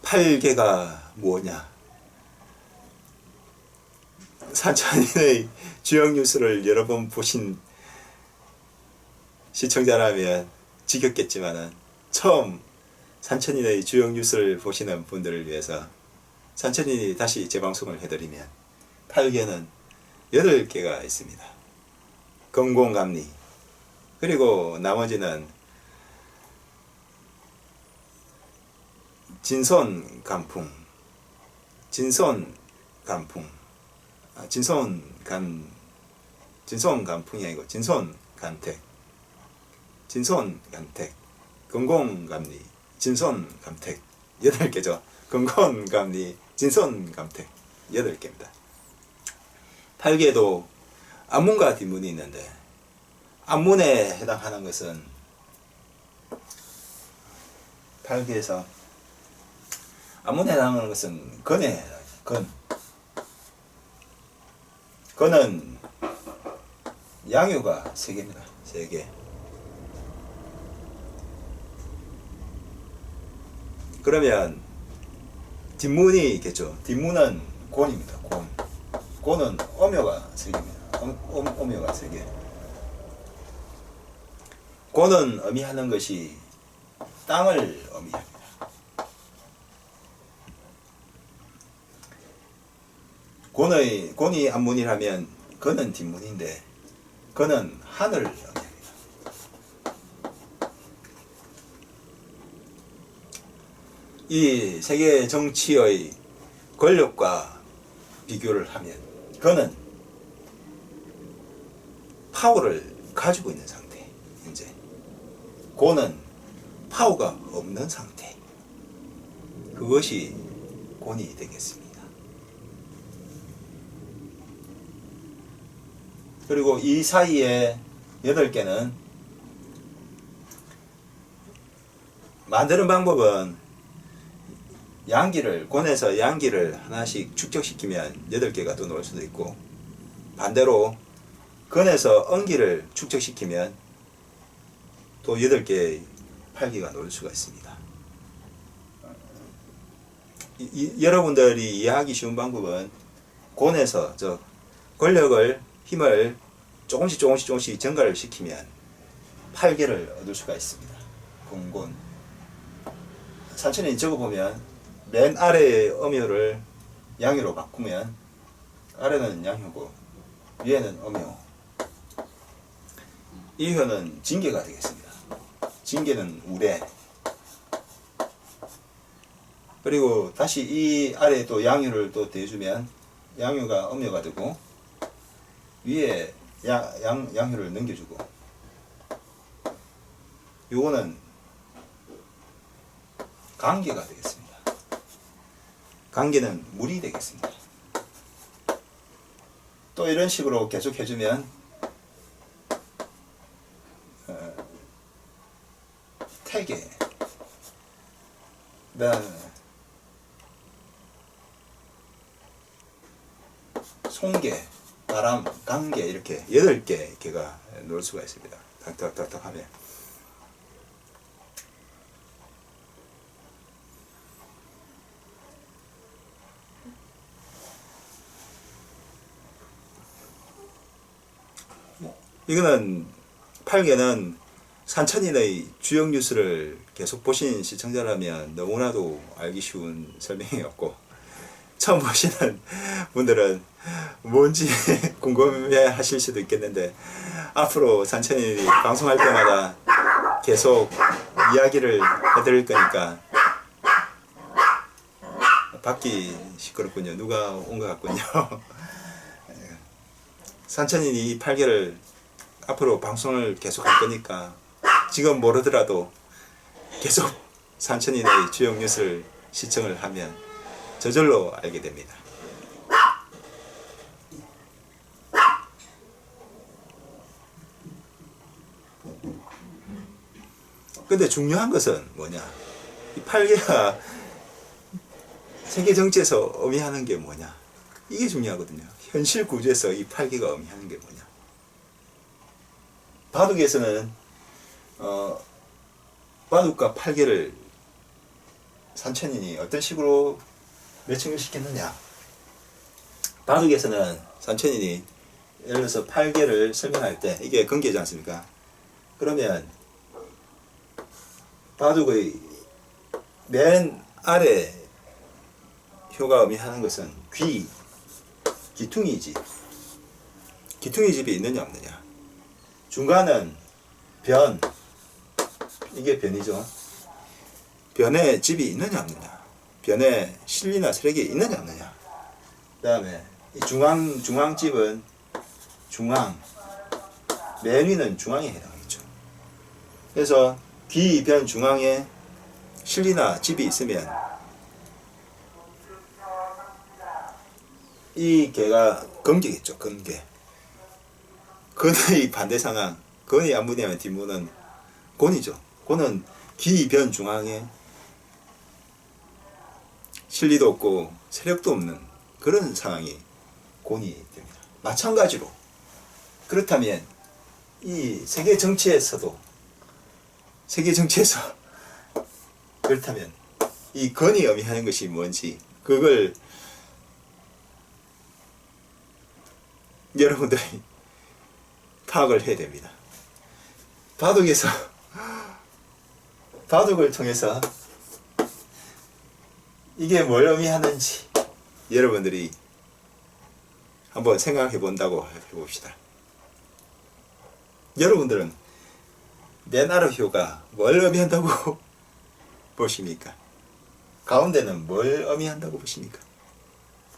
8개가 뭐냐? 산천인의 주요 뉴스를 여러 번 보신 시청자라면 지겹겠지만은 처음 산천인의 주요 뉴스를 보시는 분들을 위해서 산천인이 다시 재방송을 해드리면 8개는 8개가 있습니다. 건공감리, 그리고 나머지는 진손간풍, 진손간풍이 아니고 진손간택, 건공감리, 진손감택 8개죠. 건공감리, 진손감택 8개입니다. 8개도 앞문과 뒷문이 있는데 앞문에 해당하는 것은 8개에서 앞문에 해당하는 것은 건에 해당해요. 건은 양유가 3개입니다. 3개. 그러면 뒷문이 있겠죠. 뒷문은 곤입니다. 곤은 엄효가 3개입니다. 엄효가 3개. 곤은 의미하는 것이 땅을 의미합니다. 곤이 앞문이라면 건은 뒷문인데 건은 하늘을 의미합니다. 이 세계 정치의 권력과 비교를 하면 건은 파워를 가지고 있는 상태, 현재. 곤은 파워가 없는 상태. 그것이 곤이 되겠습니다. 그리고 이 사이에 8개는 만드는 방법은 곤에서 양기를 하나씩 축적시키면 8개가 더 나올 수도 있고, 반대로 건에서 음기를 축적시키면 또 8개, 8개가 나올 수가 있습니다. 여러분들이 이해하기 쉬운 방법은 곤에서 권력을, 힘을 조금씩 증가를 시키면 8개를 얻을 수가 있습니다. 건곤. 산천이 적어보면 맨 아래의 음효를 양효로 바꾸면 아래는 양효고 위에는 음효. 이효는 징계가 되겠습니다. 징계는 우레. 그리고 다시 이 아래에 또 양효를 또 대주면 양효가 음효가 되고 위에 양효를 넘겨주고, 요거는 관계가 되겠습니다. 관계는 물이 되겠습니다. 또 이런 식으로 계속 해주면 태계, 송계, 바람, 강계, 이렇게 8개 개가 놓을 수가 있습니다. 탁탁탁탁 하면. 이거는 8개는 산천인의 주요 뉴스를 계속 보신 시청자라면 너무나도 알기 쉬운 설명이었고, 처음 보시는 분들은 뭔지 궁금해 하실 수도 있겠는데, 앞으로 산천인이 방송할 때마다 계속 이야기를 해드릴 거니까. 밖이 시끄럽군요. 누가 온 것 같군요. 산천인이 이 8개를 앞으로 방송을 계속 할 거니까 지금 모르더라도 계속 산천인의 주요 뉴스를 시청을 하면 저절로 알게 됩니다. 근데 중요한 것은 뭐냐? 이 8개가 세계 정치에서 의미하는 게 뭐냐? 이게 중요하거든요. 현실 구조에서 이 8개가 의미하는 게 뭐냐? 바둑에서는 바둑과 8개를 산천인이 어떤 식으로 멸칭을 시켰느냐. 바둑에서는 산천인이 예를 들어서 팔계를 설명할 때 이게 근계지 않습니까? 그러면 바둑의 맨 아래 효가 의미하는 것은 귀, 기퉁이집, 기퉁이집이 있느냐 없느냐. 중간은 변, 이게 변이죠. 변에 집이 있느냐 없느냐. 변에 실리나 세력이 있느냐 없느냐. 그 다음에 이 중앙집은 중앙, 맨 위는 중앙에 해당하겠죠. 그래서 귀, 변, 중앙에 실리나 집이 있으면 이 개가 금계겠죠. 금계. 근의 반대 상황, 근이 안무냐면 뒷문은 곤이죠. 곤은 귀, 변, 중앙에 실리도 없고 세력도 없는 그런 상황이 곤이 됩니다. 마찬가지로 그렇다면 이 세계 정치에서 그렇다면 이 건이 의미하는 것이 뭔지 그걸 여러분들이 파악을 해야 됩니다. 바둑을 통해서 이게 뭘 의미하는지 여러분들이 한번 생각해 본다고 해봅시다. 여러분들은 맨아래효가 뭘 의미한다고 보십니까? 가운데는 뭘 의미한다고 보십니까?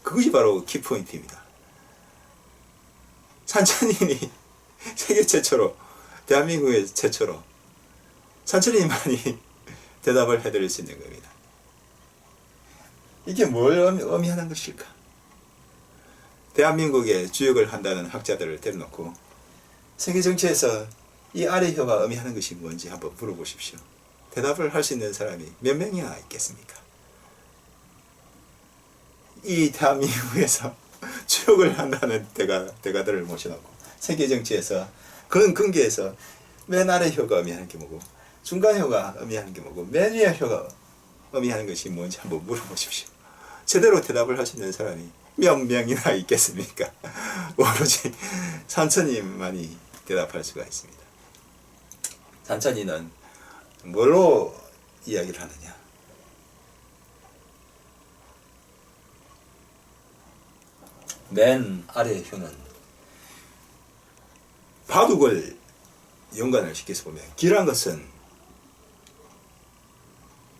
그것이 바로 키포인트입니다. 산천인이 세계 최초로, 대한민국의 최초로 산천인만이 대답을 해드릴 수 있는 겁니다. 이게 뭘 의미하는 것일까? 대한민국에 주역을 한다는 학자들을 데려놓고 세계 정치에서 이 아래효가 의미하는 것이 뭔지 한번 물어보십시오. 대답을 할 수 있는 사람이 몇 명이나 있겠습니까? 이 대한민국에서 주역을 한다는 대가들을 모셔놓고 세계 정치에서 근계에서 맨 아래 효가 의미하는 게 뭐고 중간 효가 의미하는 게 뭐고 맨 위에 효가 의미하는 것이 뭔지 한번 물어보십시오. 제대로 대답을 할 수 있는 사람이 몇 명이나 있겠습니까? 오로지 산천인만이 대답할 수가 있습니다. 산천인은 뭘로 이야기를 하느냐? 맨 아래 효는 바둑을 연관을 시켜서 보면 기란 것은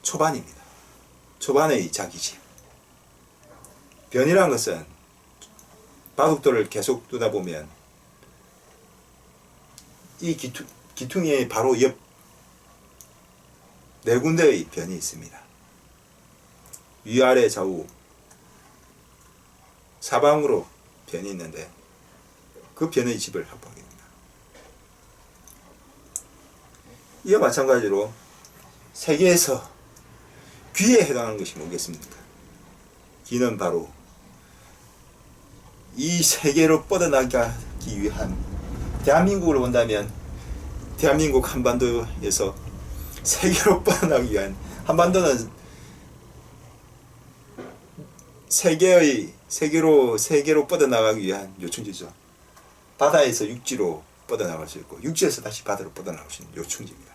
초반입니다. 초반의 자기집. 변이란 것은 바둑돌을 계속 두다 보면 이 기퉁이 바로 옆 네 군데의 변이 있습니다. 위아래 좌우 사방으로 변이 있는데 그 변의 집을 확보하게 됩니다. 이와 마찬가지로 세계에서 귀에 해당하는 것이 뭐겠습니까? 귀는 바로 이 세계로 뻗어나가기 위한, 대한민국으로 본다면 대한민국 한반도에서 세계로 뻗어나가기 위한, 한반도는 세계로 뻗어나가기 위한 요충지죠. 바다에서 육지로 뻗어나갈 수 있고 육지에서 다시 바다로 뻗어나갈 수 있는 요충지입니다.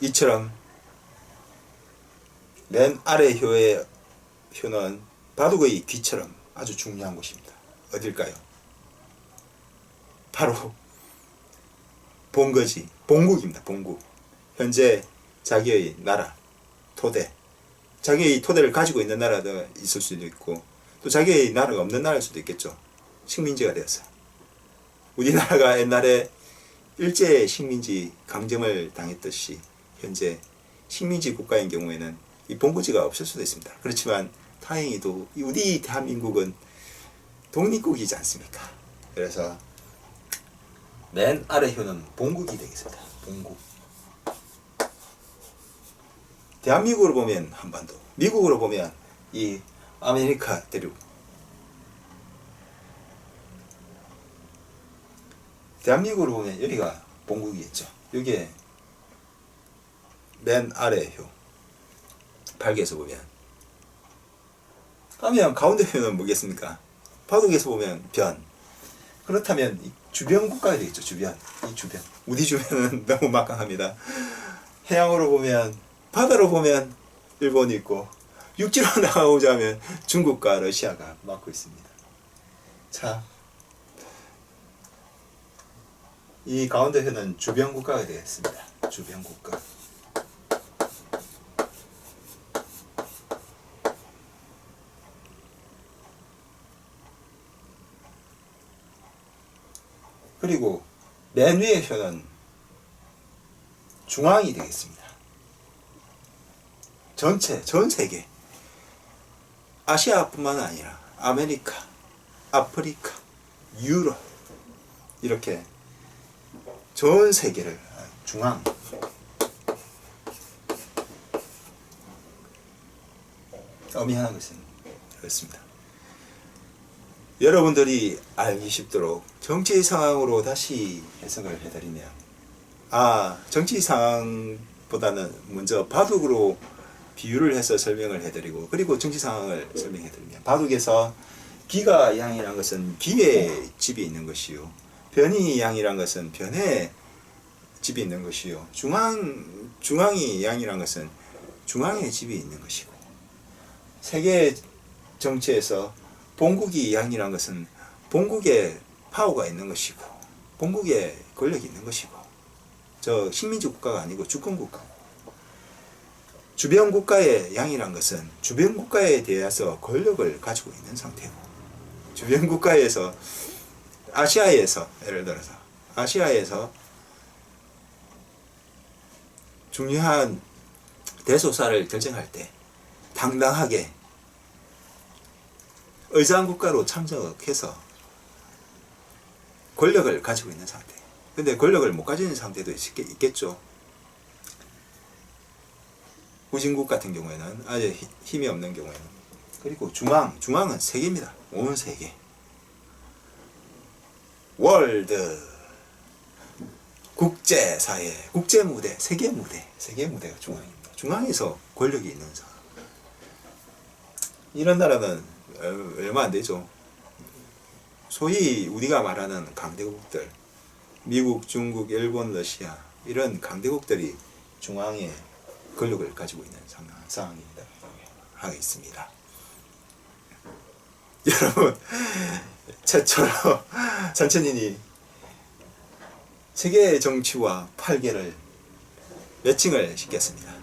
이처럼 맨 아래 효는 바둑의 귀처럼 아주 중요한 곳입니다. 어딜까요? 바로 본거지, 본국입니다. 본국. 현재 자기의 나라, 토대, 자기의 토대를 가지고 있는 나라도 있을 수도 있고 또 자기의 나라가 없는 나라일 수도 있겠죠. 식민지가 되었어요. 우리나라가 옛날에 일제 식민지 강점을 당했듯이 현재 식민지 국가인 경우에는 이 본거지가 없을 수도 있습니다. 그렇지만 다행히도 우리 대한민국은 독립국이지 않습니까? 그래서 맨 아래 효는 본국이 되겠습니다. 본국. 대한민국으로 보면 한반도, 미국으로 보면 이 아메리카 대륙, 대한민국으로 보면 여기가 본국이겠죠. 이게 맨 아래 효 발기에서 보면 그러면 가운데 효는 뭐겠습니까? 바둑에서 보면 변. 그렇다면 이 주변 국가가 되겠죠. 주변. 이 주변. 우리 주변은 너무 막강합니다. 해양으로 보면 바다로 보면 일본이 있고 육지로 나가보자면 중국과 러시아가 맡고 있습니다. 자, 이 가운데 효는 주변 국가가 되겠습니다. 주변 국가. 그리고 맨 위의 효는 중앙이 되겠습니다. 전체, 전 세계. 아시아뿐만 아니라 아메리카, 아프리카, 유럽 이렇게 전 세계를 중앙 의미하는 것은 그렇습니다. 여러분들이 알기 쉽도록 정치 상황으로 다시 해석을 해드리면 정치 상황보다는 먼저 바둑으로 비유를 해서 설명을 해드리고 그리고 정치 상황을 설명해드리면 바둑에서 기가 양이란 것은 기의 집이 있는 것이요 변이 양이란 것은 변의 집이 있는 것이요 중앙이 양이란 것은 중앙의 집이 있는 것이고 세계 정치에서 본국이 양이란 것은 본국에 파워가 있는 것이고 본국에 권력이 있는 것이고 저 식민지 국가가 아니고 주권 국가고 주변 국가의 양이란 것은 주변 국가에 대해서 권력을 가지고 있는 상태고 주변 국가에서 아시아에서 예를 들어서 아시아에서 중요한 대소사를 결정할 때 당당하게 의장국가로 참석해서 권력을 가지고 있는 상태. 근데 권력을 못 가지는 상태도 있겠죠. 후진국 같은 경우에는 아주 힘이 없는 경우에는. 그리고 중앙은 세계입니다. 온 세계. 월드, 국제사회, 국제무대, 세계무대가 중앙입니다. 중앙에서 권력이 있는 사람. 이런 나라는 얼마 안 되죠. 소위 우리가 말하는 강대국들, 미국, 중국, 일본, 러시아 이런 강대국들이 중앙에 권력을 가지고 있는 상황입니다. 하겠습니다. 여러분, 최초로 산천인이 세계 정치와 팔계를 매칭을 시켰습니다.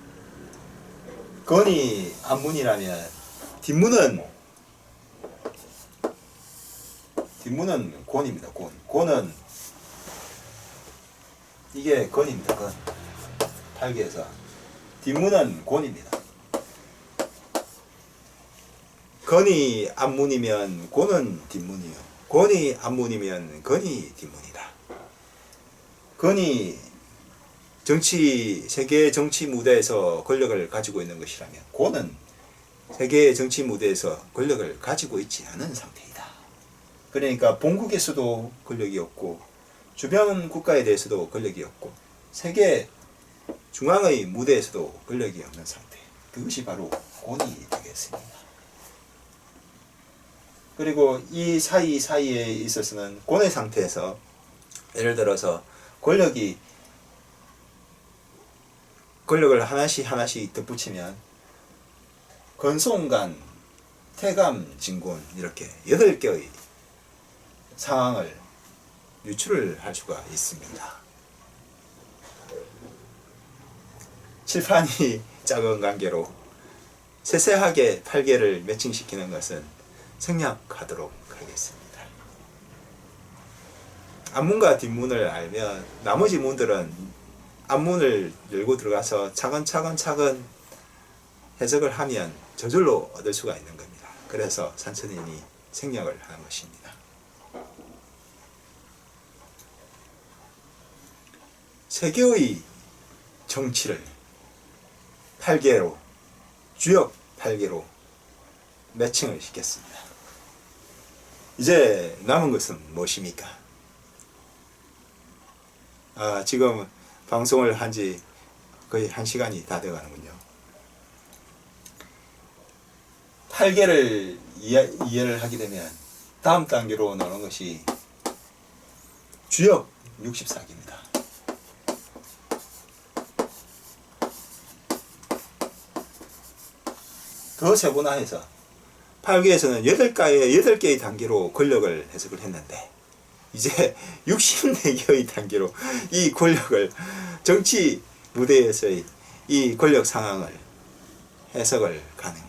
건이 앞문이라면 뒷문은 곤입니다. 곤은 이게 건입니다. 건. 팔계에서 뒷문은 곤입니다. 건이 앞문이면 곤은 뒷문이요. 곤이 앞문이면 건이 뒷문이다. 건이 세계 정치 무대에서 권력을 가지고 있는 것이라면 곤은 세계 정치 무대에서 권력을 가지고 있지 않은 상태이다. 그러니까 본국에서도 권력이 없고 주변 국가에 대해서도 권력이 없고 세계 중앙의 무대에서도 권력이 없는 상태. 그것이 바로 곤이 되겠습니다. 그리고 이 사이에 있어서는 곤의 상태에서 예를 들어서 권력을 하나씩 덧붙이면 건송간, 태감, 진곤 이렇게 8개의 상황을 유출을 할 수가 있습니다. 칠판이 작은 관계로 세세하게 팔계를 매칭시키는 것은 생략하도록 하겠습니다. 앞문과 뒷문을 알면 나머지 문들은 앞문을 열고 들어가서 차근차근 해석을 하면 저절로 얻을 수가 있는 겁니다. 그래서 산천인이 생략을 하는 것입니다. 세계의 정치를 8개로 주역 8개로 매칭을 시켰습니다. 이제 남은 것은 무엇입니까? 지금 방송을 한 지 거의 1시간이 다 돼가는군요. 8개를 이해를 하게 되면 다음 단계로 나오는 것이 주역 64기입니다. 더 세분화해서 8개에서는 8개의 단계로 권력을 해석을 했는데 이제 64개의 단계로 이 권력을 정치 무대에서의 이 권력 상황을 해석을 가는